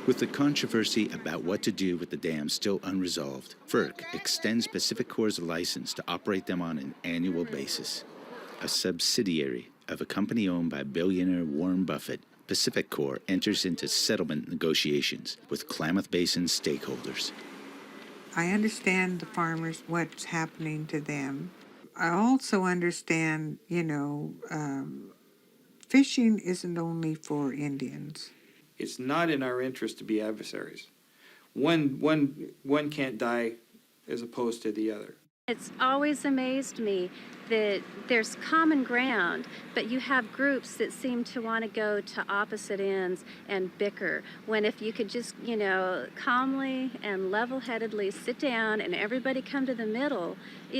With the controversy about what to do with the dams still unresolved, FERC extends Pacific Corp's license to operate them on an annual basis. A subsidiary of a company owned by billionaire Warren Buffett, Pacific Corp enters into settlement negotiations with Klamath Basin stakeholders. I understand the farmers, what's happening to them. I also understand, fishing isn't only for Indians. It's not in our interest to be adversaries. One can't die as opposed to the other. It's always amazed me that there's common ground, but you have groups that seem to want to go to opposite ends and bicker, when if you could just, calmly and level-headedly sit down and everybody come to the middle,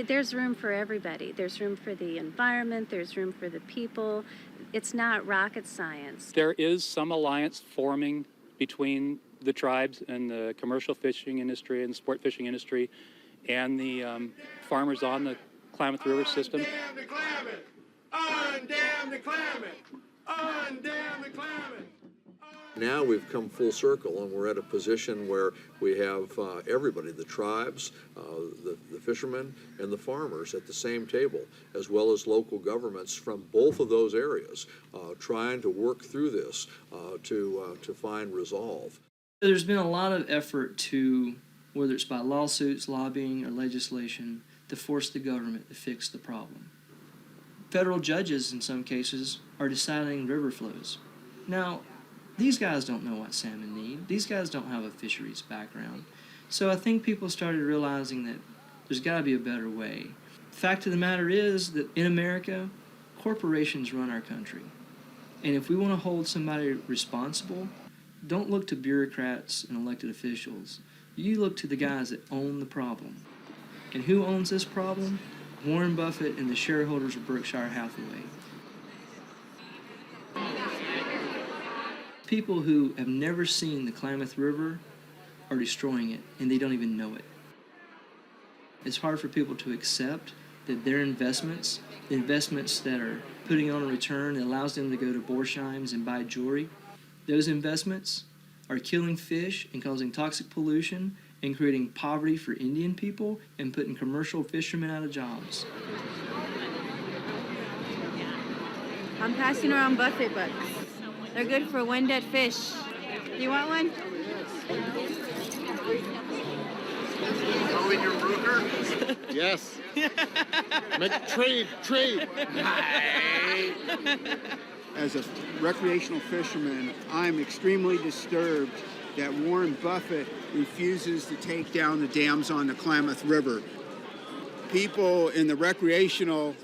there's room for everybody. There's room for the environment, there's room for the people. It's not rocket science. There is some alliance forming between the tribes and the commercial fishing industry and the sport fishing industry and the farmers on the Klamath River system. Undam the Klamath! Undam the Klamath! Undam the Klamath! Now we've come full circle, and we're at a position where we have everybody, the tribes, the fishermen, and the farmers at the same table, as well as local governments from both of those areas, trying to work through this to find resolve. There's been a lot of effort to, whether it's by lawsuits, lobbying, or legislation, to force the government to fix the problem. Federal judges, in some cases, are deciding river flows. Now, these guys don't know what salmon need. These guys don't have a fisheries background. So I think people started realizing that there's got to be a better way. Fact of the matter is that in America, corporations run our country. And if we want to hold somebody responsible, don't look to bureaucrats and elected officials. You look to the guys that own the problem. And who owns this problem? Warren Buffett and the shareholders of Berkshire Hathaway. People who have never seen the Klamath River are destroying it, and they don't even know it. It's hard for people to accept that their investments, the investments that are putting on a return that allows them to go to Borsheims and buy jewelry, those investments are killing fish and causing toxic pollution and creating poverty for Indian people and putting commercial fishermen out of jobs. I'm passing around Buffett books. They're good for wind-dead fish. You want one? Oh, in your broker? Yes. Trade. As a recreational fisherman, I'm extremely disturbed that Warren Buffett refuses to take down the dams on the Klamath River. People in the recreational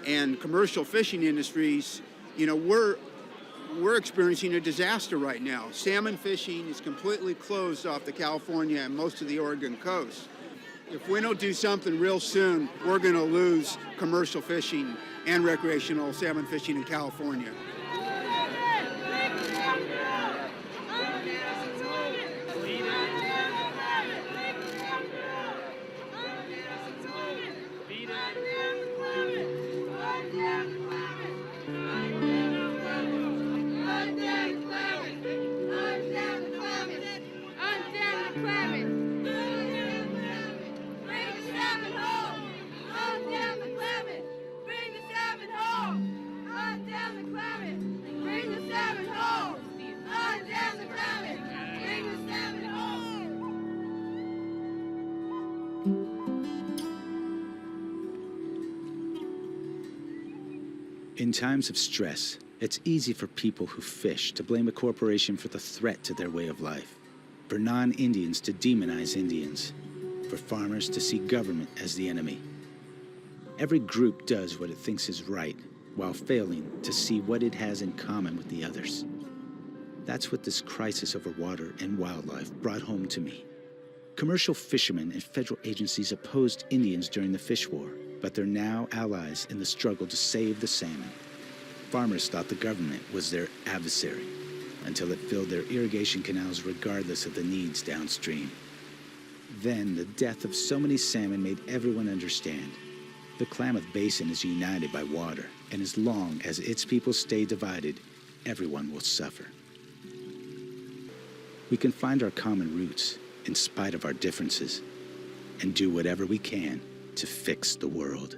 and commercial fishing industries, we're experiencing a disaster right now. Salmon fishing is completely closed off the California and most of the Oregon coast. If we don't do something real soon, we're going to lose commercial fishing and recreational salmon fishing in California. In times of stress, it's easy for people who fish to blame a corporation for the threat to their way of life, for non-Indians to demonize Indians, for farmers to see government as the enemy. Every group does what it thinks is right, while failing to see what it has in common with the others. That's what this crisis over water and wildlife brought home to me. Commercial fishermen and federal agencies opposed Indians during the fish war, but they're now allies in the struggle to save the salmon. Farmers thought the government was their adversary until it filled their irrigation canals regardless of the needs downstream. Then the death of so many salmon made everyone understand. The Klamath Basin is united by water, and as long as its people stay divided, everyone will suffer. we can find our common roots in spite of our differences and do whatever we can to fix the world.